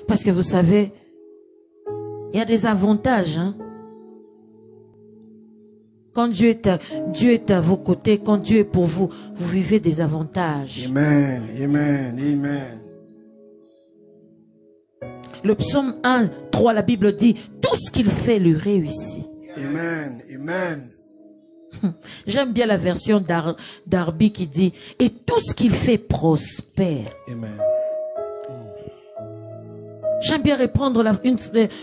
Parce que vous savez, il y a des avantages. Hein? Quand Dieu est à vos côtés, quand Dieu est pour vous, vous vivez des avantages. Amen, amen, amen. Le psaume 1, 3, la Bible dit, tout ce qu'il fait lui réussit. Amen, amen. J'aime bien la version d'Arby qui dit, et tout ce qu'il fait prospère. Amen. J'aime bien reprendre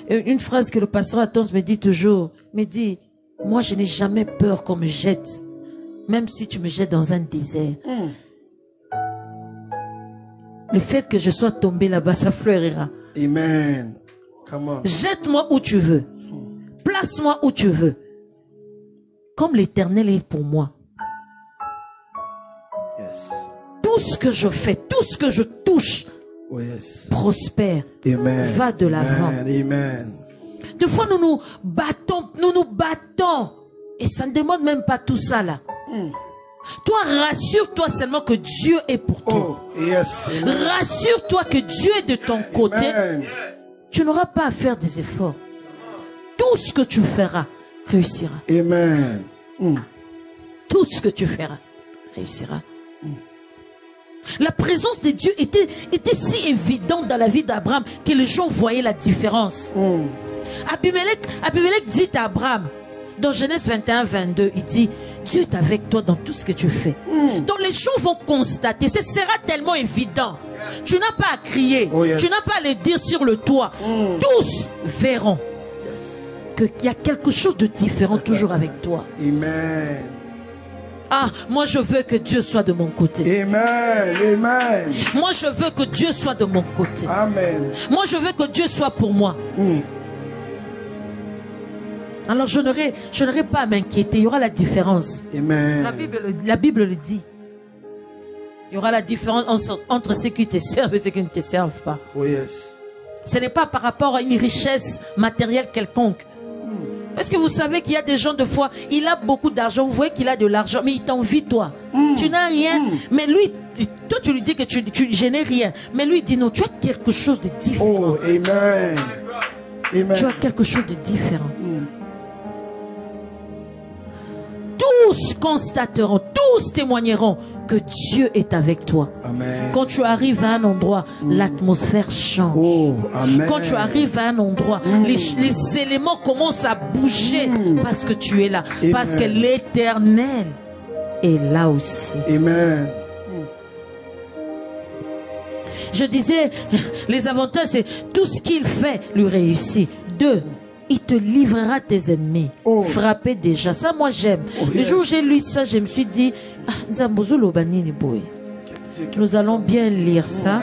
une phrase que le pasteur Atons me dit toujours. Me dit, moi je n'ai jamais peur qu'on me jette. Même si tu me jettes dans un désert. Le fait que je sois tombé là-bas, ça fleurira. Amen. Come on. Jette-moi où tu veux. Place-moi où tu veux. Comme l'Éternel est pour moi. Yes. Tout ce que je fais, tout ce que je touche, Oh, yes. prospère. Amen. Va de l'avant. Amen. Des fois, nous nous battons. Et ça ne demande même pas tout ça là. Toi, rassure-toi seulement que Dieu est pour toi. Oh, yes. Rassure-toi que Dieu est de ton côté. Amen. Tu n'auras pas à faire des efforts. Tout ce que tu feras réussira. Amen. Tout ce que tu feras réussira. La présence de Dieu était si évidente dans la vie d'Abraham que les gens voyaient la différence. Abimelech dit à Abraham, dans Genèse 21, 22, il dit, Dieu est avec toi dans tout ce que tu fais. Donc les gens vont constater, ce sera tellement évident. Tu n'as pas à crier, Oh, yes. tu n'as pas à le dire sur le toit. Tous verront qu'il y a quelque chose de différent toujours avec toi. Amen. Ah, moi je veux que Dieu soit de mon côté. Amen. Amen. Moi je veux que Dieu soit de mon côté. Amen. Moi je veux que Dieu soit pour moi. Alors je n'aurai pas à m'inquiéter. Il y aura la différence. Amen. La Bible le dit. Il y aura la différence entre ceux qui te servent et ceux qui ne te servent pas. Oh, yes. Ce n'est pas par rapport à une richesse matérielle quelconque. Est-ce que vous savez qu'il y a des gens de foi, il a beaucoup d'argent, vous voyez qu'il a de l'argent, mais il t'envie toi. Tu n'as rien, mais lui, toi tu lui dis que je n'ai rien. Mais lui il dit non, tu as quelque chose de différent. Oh, amen. Amen. Tu as quelque chose de différent. Tous constateront, tous témoigneront que Dieu est avec toi. Amen. Quand tu arrives à un endroit, l'atmosphère change. Oh, amen. Quand tu arrives à un endroit, les éléments commencent à bouger parce que tu es là. Amen. Parce que l'Éternel est là aussi. Amen. Je disais, les avantages, c'est tout ce qu'il fait lui réussit. 2, il te livrera tes ennemis. Oh. Frapper déjà. Ça, moi, j'aime. Oh, Le yes. jour où j'ai lu ça, je me suis dit, nous allons bien lire ça.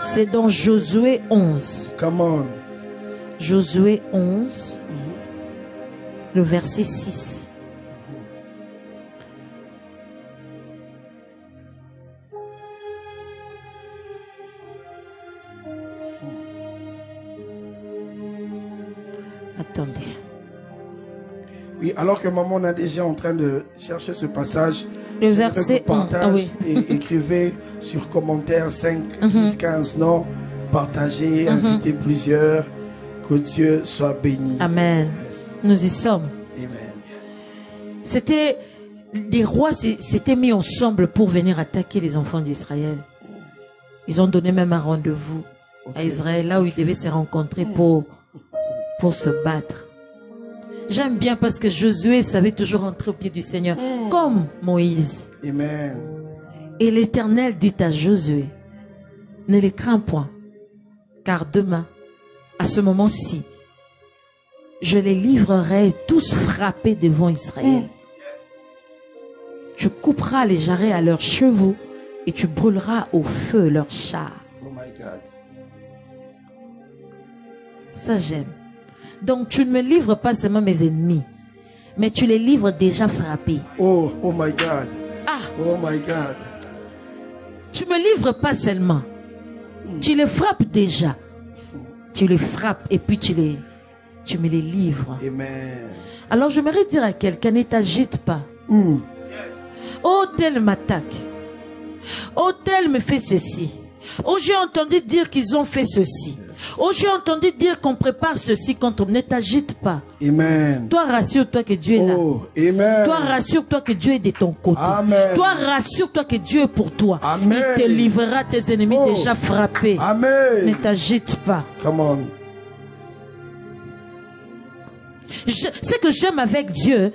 C'est dans Josué 11. Come on. Josué 11, le verset 6. Attendez. Oui, alors que maman est déjà en train de chercher ce passage, Le j'aimerais verset que partage 11, ah oui. et écrivez sur commentaire 5, 10, 15, non, partagez, invitez plusieurs, que Dieu soit béni. Amen. Yes. Nous y sommes. Amen. C'était des rois s'étaient mis ensemble pour venir attaquer les enfants d'Israël. Ils ont donné même un rendez-vous à Israël, là où ils devaient se rencontrer pour se battre. J'aime bien parce que Josué savait toujours entrer au pied du Seigneur, comme Moïse. Amen. Et l'Éternel dit à Josué, ne les crains point, car demain, à ce moment-ci, je les livrerai tous frappés devant Israël. Tu couperas les jarrets à leurs chevaux et tu brûleras au feu leurs chars. Oh my God. Ça, j'aime. Donc, tu ne me livres pas seulement mes ennemis, mais tu les livres déjà frappés. Oh my God. Ah, Oh my God. tu me livres pas seulement. Tu les frappes déjà. Tu les frappes et puis tu me les livres. Amen. Alors, j'aimerais dire à quelqu'un, ne t'agite pas. Oh, tel m'attaque. Oh, tel me fait ceci. Oh, j'ai entendu dire qu'ils ont fait ceci. Oh, j'ai entendu dire qu'on prépare ceci contre. Ne t'agite pas. Amen. Toi, rassure-toi que Dieu est là. Oh, amen. Toi, rassure-toi que Dieu est de ton côté. Amen. Toi, rassure-toi que Dieu est pour toi. Amen. Il te livrera tes ennemis Oh. déjà frappés. Amen. Ne t'agite pas. Come on. Ce que j'aime avec Dieu,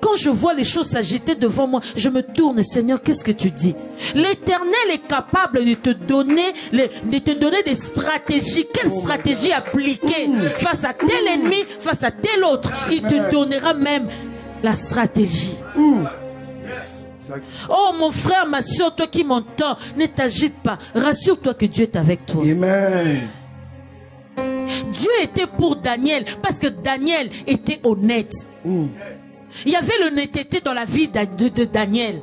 quand je vois les choses s'agiter devant moi, je me tourne, Seigneur, qu'est-ce que tu dis? L'Éternel est capable de te donner des stratégies. Quelle stratégie appliquer face à tel ennemi, face à tel autre? Il te donnera même la stratégie. Exact. Oh mon frère, ma soeur, toi qui m'entends, ne t'agite pas. Rassure-toi que Dieu est avec toi. Amen. Dieu était pour Daniel parce que Daniel était honnête. Il y avait l'honnêteté dans la vie de Daniel.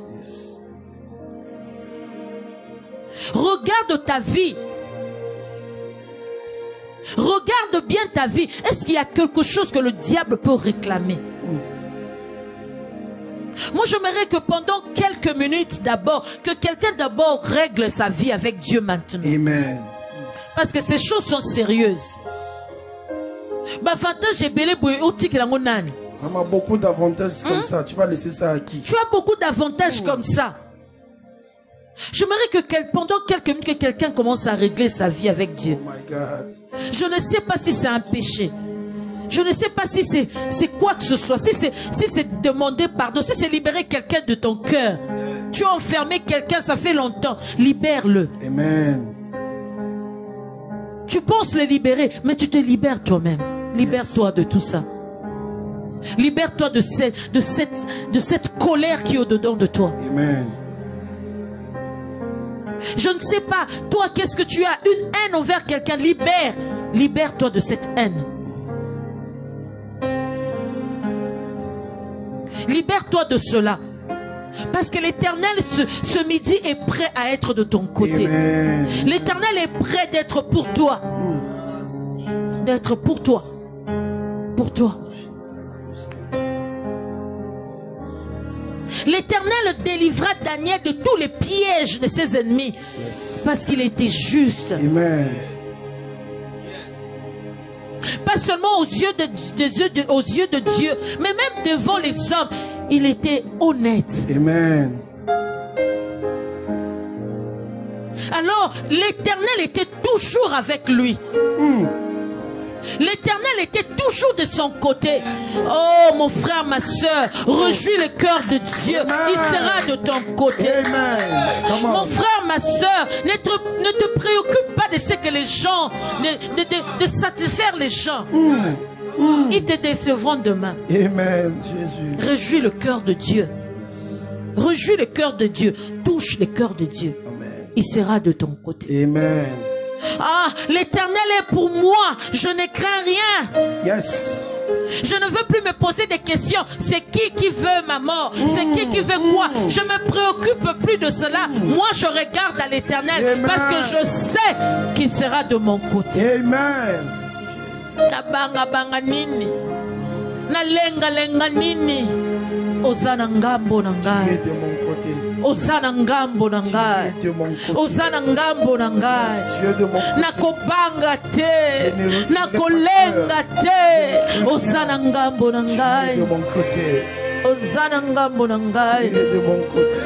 Regarde ta vie. Regarde bien ta vie. Est-ce qu'il y a quelque chose que le diable peut réclamer? Moi, j'aimerais que pendant quelques minutes d'abord, que quelqu'un d'abord règle sa vie avec Dieu maintenant. Amen. Parce que ces choses sont sérieuses. Vraiment beaucoup d'avantages comme ça. Tu vas laisser ça à qui? Tu as beaucoup d'avantages comme ça. J'aimerais que pendant quelques minutes, que quelqu'un commence à régler sa vie avec Dieu. Oh my God. Je ne sais pas si c'est un péché. Je ne sais pas si c'est quoi que ce soit. Si c'est demander pardon, si c'est libérer quelqu'un de ton cœur. Tu as enfermé quelqu'un, ça fait longtemps. Libère-le. Amen. Tu penses le libérer, mais tu te libères toi-même. Libère-toi de tout ça. Libère-toi de cette colère qui est au-dedans de toi. Amen. Je ne sais pas, toi, qu'est-ce que tu as? Une haine envers quelqu'un, libère-toi de cette haine. Libère-toi de cela. Parce que l'Éternel, ce midi, est prêt à être de ton côté. L'Éternel est prêt d'être pour toi. D'être pour toi. Pour toi. L'Éternel délivra Daniel de tous les pièges de ses ennemis. Parce qu'il était juste. Amen. Pas seulement aux yeux de Dieu, mais même devant les hommes. Il était honnête. Amen. Alors, l'Éternel était toujours avec lui. L'Éternel était toujours de son côté. Oh, mon frère, ma soeur, rejouis le cœur de Dieu. Il sera de ton côté. Amen. Mon frère, ma soeur, ne te préoccupe pas de ce que les gens, de satisfaire les gens. Ils te décevront demain. Amen, Jésus. Rejouis le cœur de Dieu. Rejouis le cœur de Dieu. Touche le cœur de Dieu. Amen. Il sera de ton côté. Amen. Ah, l'Éternel est pour moi. Je ne crains rien. Yes. Je ne veux plus me poser des questions. C'est qui veut ma mort? C'est qui veut quoi? Je me préoccupe plus de cela. Moi, je regarde à l'Éternel parce que je sais qu'il sera de mon côté. Amen. Nabanga banga nini? Na lenga lenga nini? Ozana ngambo na Tu es ngai. de mon côté. Ozana ngambo na ngai. Tu es de mon côté. Ozana ngambo na ngai. Tu es de mon côté. Nakobanga te, nakolenga te. Ozana ngambo na Tu es ngai. de mon côté. Ozana ngambo na Tu ngai. es de mon côté.